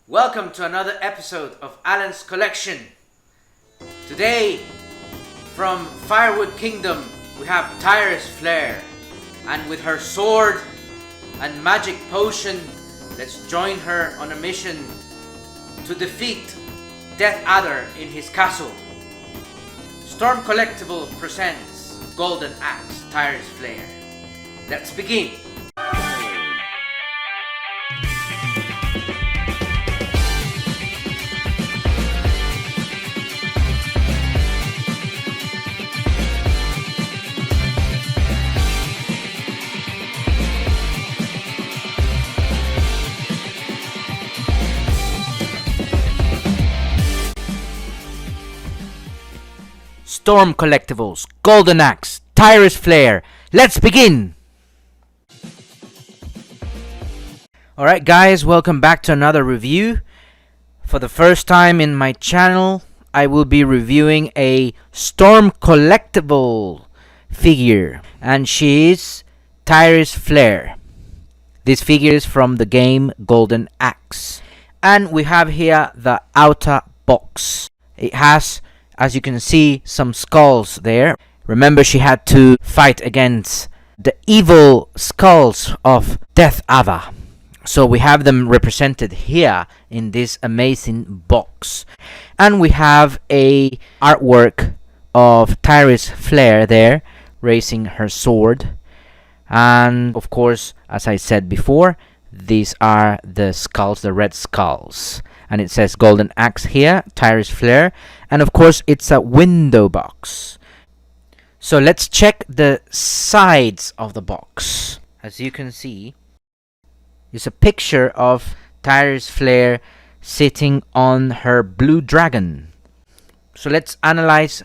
Welcome to another episode of Alan's Collection. Today, from Firewood Kingdom, we have Tyris Flare. And with her sword and magic potion, let's join her on a mission to defeat Death Adder in his castle. Storm Collectible presents Golden Axe Tyris Flare. Let's begin. Storm Collectibles, Golden Axe, Tyris Flare. Let's begin! Alright guys, welcome back to another review. For the first time in my channel, I will be reviewing a Storm Collectible figure. And she is Tyris Flare. This figure is from the game Golden Axe. And we have here the outer box. It has, as you can see, some skulls there. Remember, she had to fight against the evil skulls of Death Adder. So we have them represented here in this amazing box. And we have a artwork of Tyris Flare there, raising her sword. And of course, as I said before, these are the skulls, the red skulls. And it says Golden Axe here, Tyris Flare. And of course, it's a window box. So let's check the sides of the box. As you can see, it's a picture of Tyris Flare sitting on her blue dragon. So let's analyze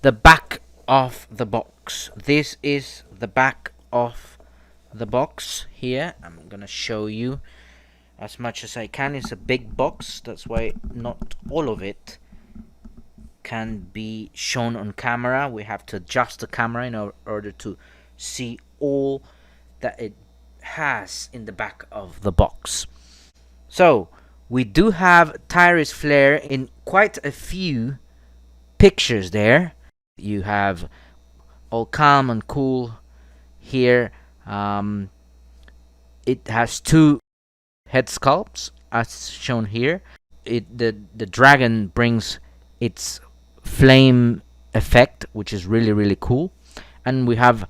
the back of the box. This is the back of the box here. I'm gonna show you as much as I can. It's a big box, that's why not all of it can be shown on camera. We have to adjust the camera in order to see all that it has in the back of the box. So we do have Tyris Flare in quite a few pictures there. You have all calm and cool here. It has two head sculpts as shown here. The dragon brings its flame effect, which is really cool. And we have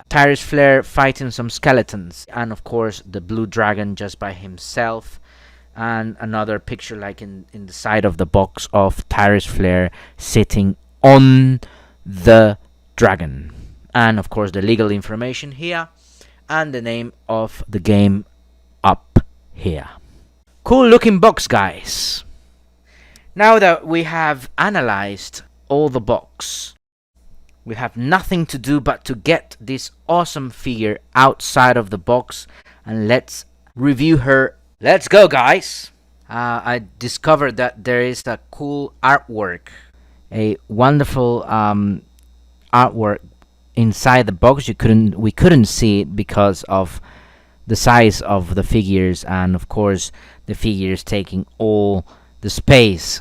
Tyris Flare fighting some skeletons, and of course the blue dragon just by himself, and another picture like in the side of the box of Tyris Flare sitting on the dragon. And of course the legal information here and the name of the game up here. Cool looking box, guys. Now that we have analyzed all the box, we have nothing to do but to get this awesome figure outside of the box, and let's review her. Let's go, guys. I discovered that there is a cool artwork, a wonderful artwork inside the box. We couldn't see it because of the size of the figures, and of course the figures taking all the space.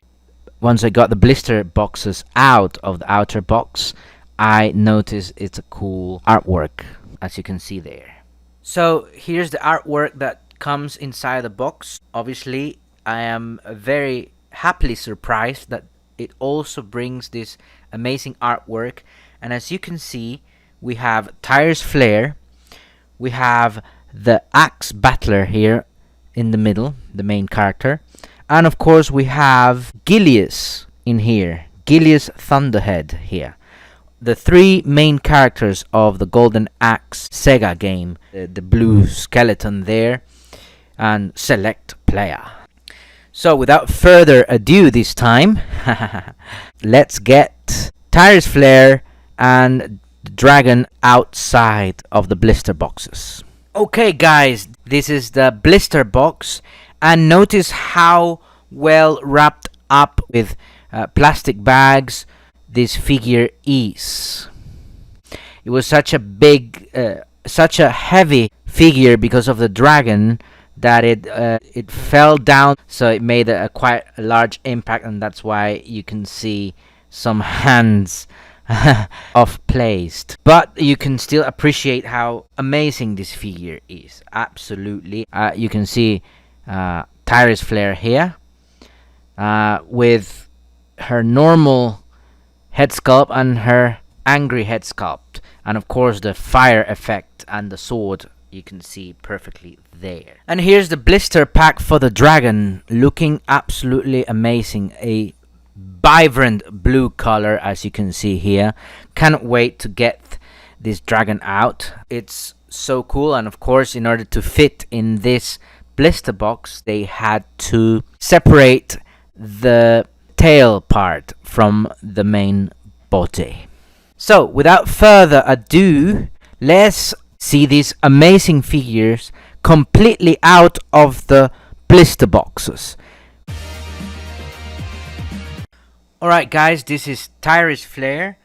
Once I got the blister boxes out of the outer box, I noticed it's a cool artwork, as you can see there. So here's the artwork that comes inside the box. Obviously, I am very happily surprised that it also brings this amazing artwork. And as you can see, we have Tyris Flare, we have the Axe Battler here in the middle, the main character, and of course we have Gilius in here, Gilius Thunderhead here. The three main characters of the Golden Axe Sega game, the blue skeleton there, and select player. So without further ado this time, let's get Tyris Flare and the dragon outside of the blister boxes. Okay guys, this is the blister box, and notice how well wrapped up with plastic bags this figure is. It was such a big, such a heavy figure because of the dragon that it fell down, so it made a quite a large impact, and that's why you can see some hands off placed. But you can still appreciate how amazing this figure is. Absolutely. You can see Tyris Flare here with her normal head sculpt and her angry head sculpt, and of course the fire effect and the sword you can see perfectly there. And here's the blister pack for the dragon, looking absolutely amazing. A vibrant blue color, as you can see here. Cannot wait to get this dragon out. It's so cool, and of course in order to fit in this blister box they had to separate the tail part from the main body. So without further ado, let's see these amazing figures completely out of the blister boxes. Alright guys, this is Tyris Flare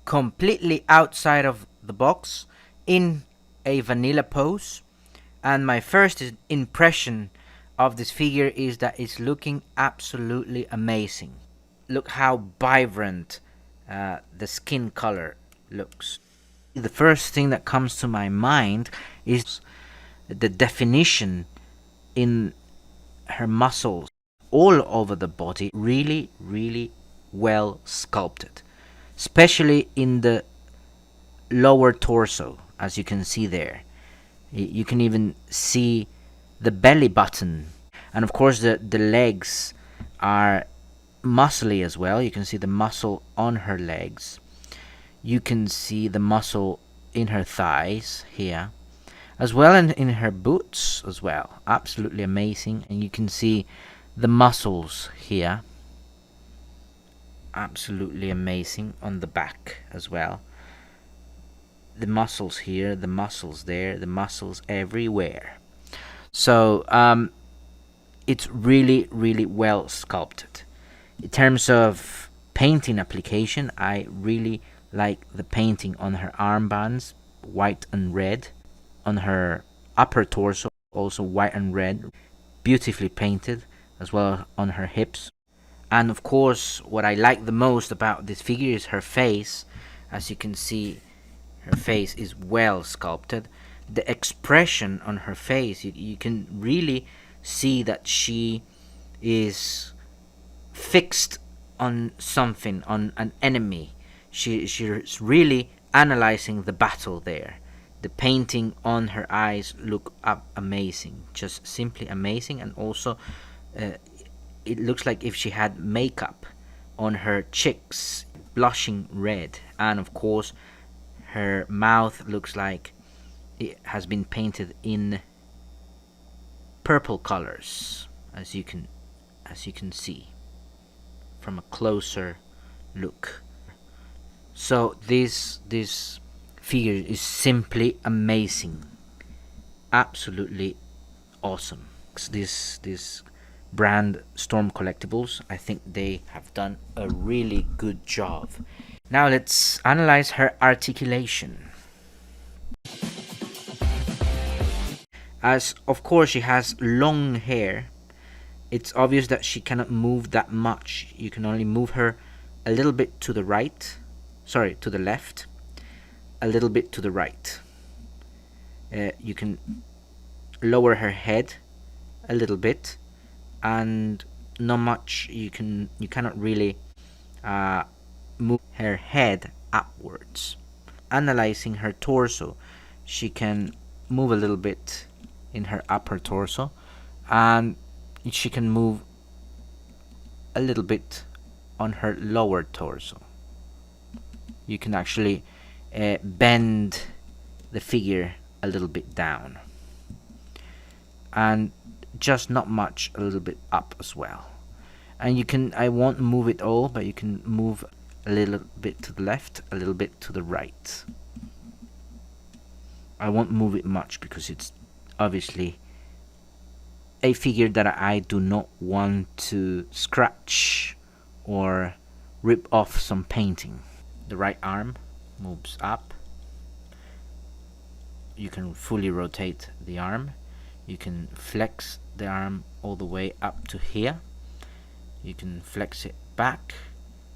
completely outside of the box in a vanilla pose, and my first impression of this figure is that it's looking absolutely amazing. Look how vibrant the skin color looks. The first thing that comes to my mind is the definition in her muscles all over the body. Really, really well sculpted, especially in the lower torso, as you can see there. You can even see the belly button, and of course the legs are muscly as well. You can see the muscle on her legs. You can see the muscle in her thighs here, as well in her boots as well. Absolutely amazing. And you can see the muscles here. Absolutely amazing on the back as well. The muscles here, the muscles there, the muscles everywhere. So it's really, really well sculpted. In terms of painting application, I really like the painting on her armbands, white and red. On her upper torso, also white and red, beautifully painted, as well on her hips. And of course, what I like the most about this figure is her face. As you can see, her face is well sculpted. The expression on her face, you can really see that she is fixed on something, on an enemy. She's really analyzing the battle there. The painting on her eyes look amazing, just simply amazing. And also it looks like if she had makeup on her cheeks, blushing red. And of course her mouth looks like it has been painted in purple colors, as you can see from a closer look. So this figure is simply amazing, absolutely awesome. This brand Storm Collectibles, I think they have done a really good job. Now let's analyze her articulation. As of course she has long hair, it's obvious that she cannot move that much. You can only move her a little bit to the right, sorry, to the left, a little bit to the right. You can lower her head a little bit, and not much. You cannot really move her head upwards. Analyzing her torso, she can move a little bit in her upper torso, and she can move a little bit on her lower torso. You can actually bend the figure a little bit down, and just not much, a little bit up as well. And you can, I won't move it all, but you can move a little bit to the left, a little bit to the right. I won't move it much because it's obviously a figure that I do not want to scratch or rip off some painting. The right arm moves up. You can fully rotate the arm. You can flex the arm all the way up to here. You can flex it back.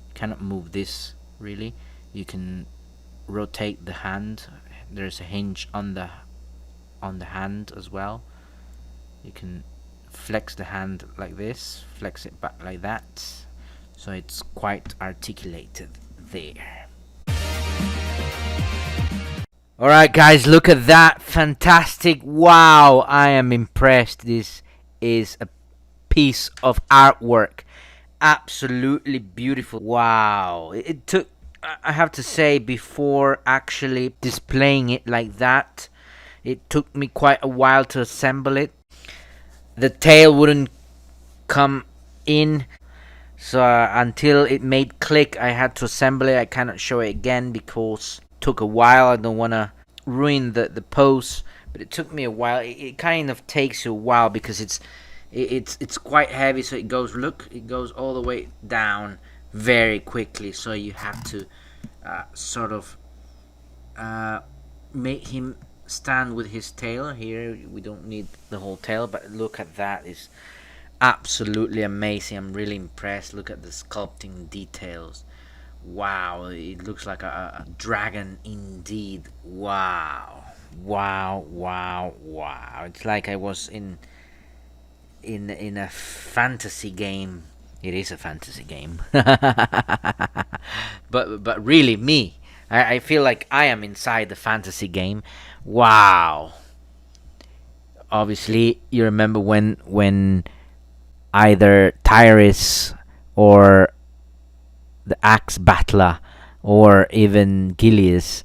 You cannot move this really. You can rotate the hand. There's a hinge on the hand as well. You can flex the hand like this, flex it back like that, so it's quite articulated there. Alright guys, look at that, fantastic, wow, I am impressed. This is a piece of artwork, absolutely beautiful. Wow, it took, I have to say, before actually displaying it like that, it took me quite a while to assemble it. The tail wouldn't come in, so until it made click I had to assemble it. I cannot show it again because it took a while. I don't want to ruin the pose, but it took me a while. It kind of takes you a while because it's quite heavy, so it goes, look, it goes all the way down very quickly, so you have to sort of make him stand with his tail. Here we don't need the whole tail, but look at that, is absolutely amazing. I'm really impressed. Look at the sculpting details. Wow, it looks like a dragon indeed. Wow, wow, wow, wow. It's like I was in a fantasy game. It is a fantasy game. but really me, I feel like I am inside the fantasy game. Wow. Obviously, you remember when either Tyris or the Axe Battler or even Gilius,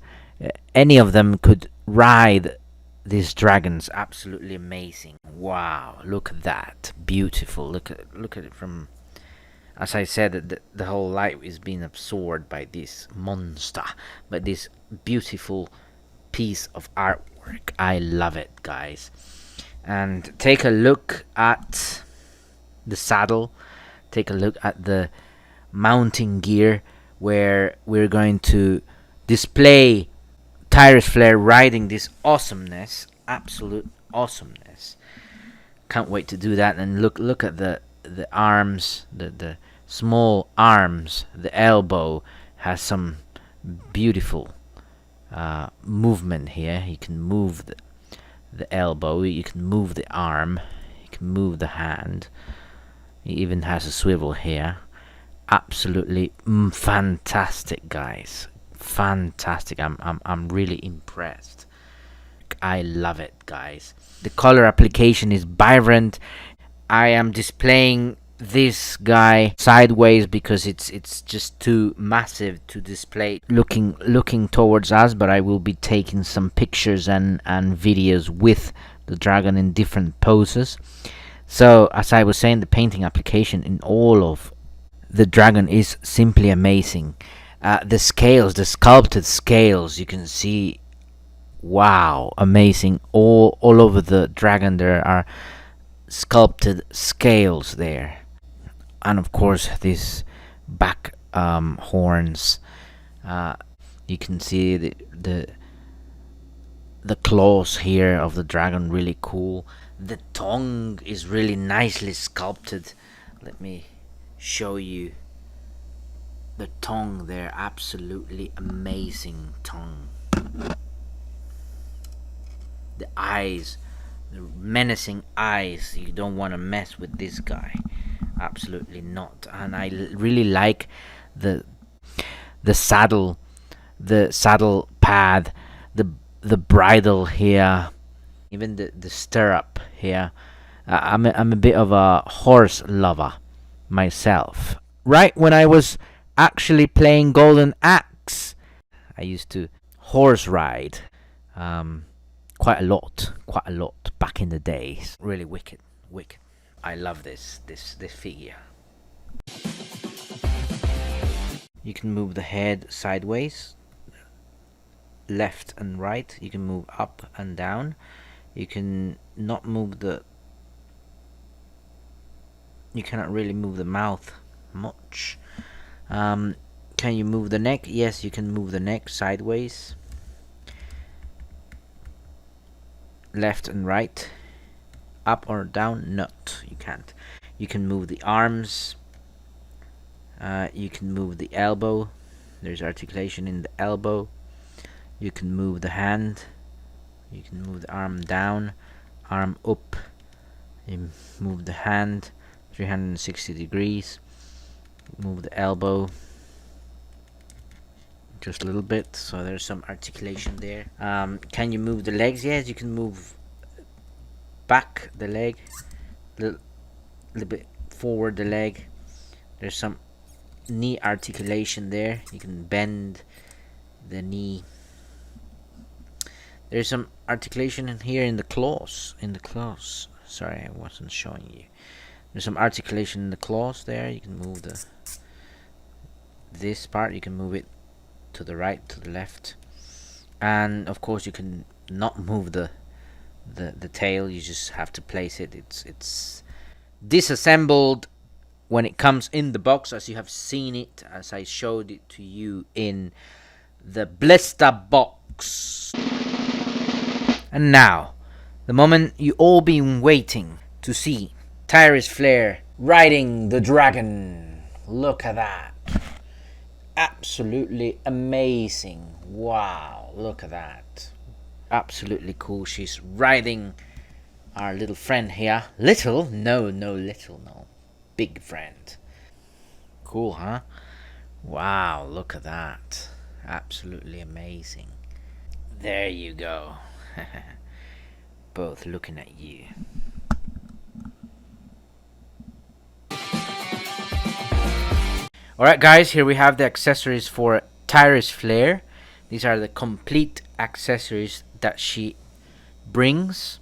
any of them could ride these dragons. Absolutely amazing. Wow, look at that. Beautiful. Look at it from, as I said, the whole light is being absorbed by this monster, by this beautiful piece of artwork. I love it, guys. And take a look at the saddle. Take a look at the mounting gear, where we're going to display Tyris Flare riding this awesomeness, absolute awesomeness. Can't wait to do that. And look at the arms, the small arms. The elbow has some beautiful movement here. You can move the elbow, you can move the arm, you can move the hand. It even has a swivel here. Absolutely fantastic, guys. Fantastic. I'm really impressed. I love it, guys. The color application is vibrant. I am displaying this guy sideways because it's just too massive to display looking towards us, but I will be taking some pictures and videos with the dragon in different poses. So as I was saying, the painting application in all of the dragon is simply amazing. The scales, the sculpted scales, you can see, wow, amazing. All over the dragon there are sculpted scales there. And of course these back horns. You can see the claws here of the dragon, really cool. The tongue is really nicely sculpted. Let me show you the tongue there. Absolutely amazing tongue. The eyes, the menacing eyes. You don't want to mess with this guy. Absolutely not. And I really like the saddle, the saddle pad, the bridle here, even the stirrup here. I'm a bit of a horse lover myself. Right when I was actually playing Golden Axe, I used to horse ride quite a lot back in the days. Really wicked. I love this figure. You can move the head sideways, left and right. You can move up and down. You can not move you cannot really move the mouth much. Can you move the neck? Yes, you can move the neck sideways, left and right. up or down? Not. You can't. You can move the arms. You can move the elbow. There's articulation in the elbow. You can move the hand. You can move the arm down, arm up. You move the hand 360 degrees. Move the elbow just a little bit, so there's some articulation there. Can you move the legs? Yes, you can move back the leg, little bit forward the leg. There's some knee articulation there. You can bend the knee. There's some articulation in here in the claws. Sorry, I wasn't showing you. There's some articulation in the claws there. You can move this part. You can move it to the right, to the left, and of course you can not move the tail. You just have to place it. It's disassembled when it comes in the box, as you have seen it, as I showed it to you in the blister box. And now, the moment you all been waiting to see: Tyris Flare riding the dragon. Look at that. Absolutely amazing. Wow, look at that. Absolutely cool. She's riding our little friend here. Little? No, little, no. Big friend. Cool, huh? Wow, look at that. Absolutely amazing. There you go. Both looking at you. Alright guys, here we have the accessories for Tyris Flare. These are the complete accessories that she brings.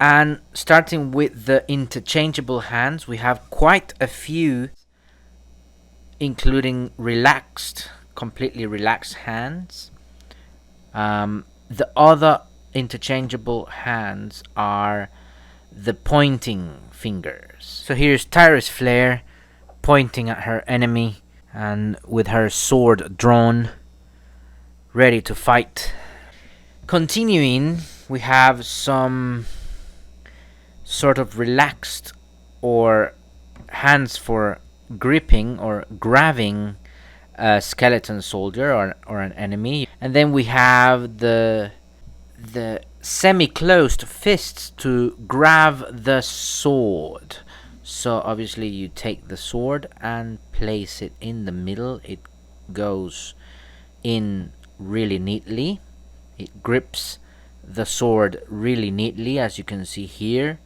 And starting with the interchangeable hands, we have quite a few, including completely relaxed hands. The other interchangeable hands are the pointing fingers. So here's Tyris Flare pointing at her enemy and with her sword drawn, ready to fight. Continuing, we have some sort of relaxed or hands for gripping or grabbing a skeleton soldier or an enemy. And then we have the semi-closed fists to grab the sword. So obviously you take the sword and place it in the middle. It goes in really neatly. It grips the sword really neatly, as you can see here.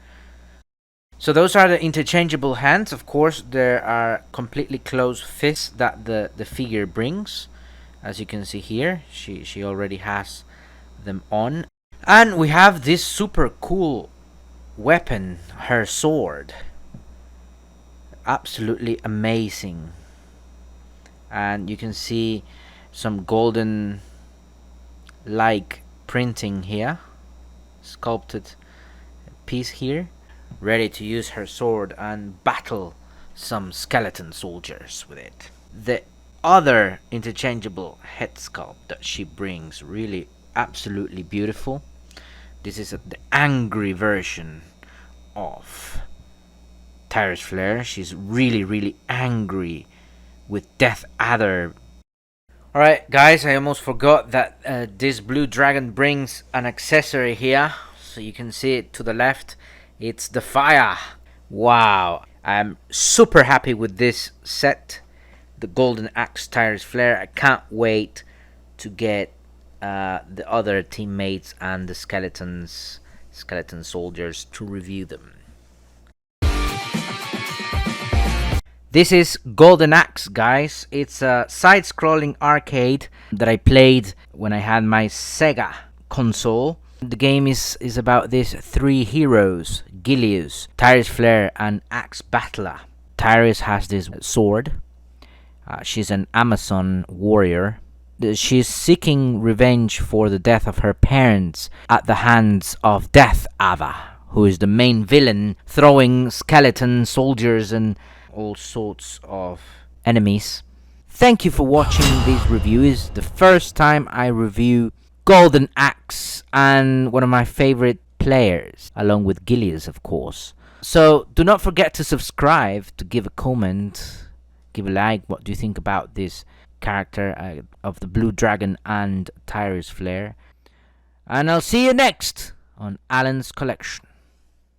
So those are the interchangeable hands. Of course, there are completely closed fists that the figure brings. As you can see here, she already has them on. And we have this super cool weapon, her sword. Absolutely amazing. And you can see some golden like printing here, sculpted piece here, ready to use her sword and battle some skeleton soldiers with it. The other interchangeable head sculpt that she brings, really absolutely beautiful. This is the angry version of Tyris Flare. She's really angry with Death Adder. Alright guys, I almost forgot that this blue dragon brings an accessory here. So you can see it to the left. It's the fire. Wow, I'm super happy with this set. The Golden Axe Tyris Flare. I can't wait to get the other teammates and the skeleton soldiers to review them. This is Golden Axe, guys. It's a side-scrolling arcade that I played when I had my Sega console. The game is about these three heroes: Gilius, Tyris Flare, and Axe Battler. Tyris has this sword. She's an Amazon warrior. She's seeking revenge for the death of her parents at the hands of Death Adder, who is the main villain, throwing skeleton soldiers and all sorts of enemies. Thank you for watching this review. It's the first time I review Golden Axe and one of my favorite players, along with Gilius, of course. So do not forget to subscribe, to give a comment, give a like. What do you think about this character of the Blue Dragon and Tyris Flare? And I'll see you next on Alan's Collection.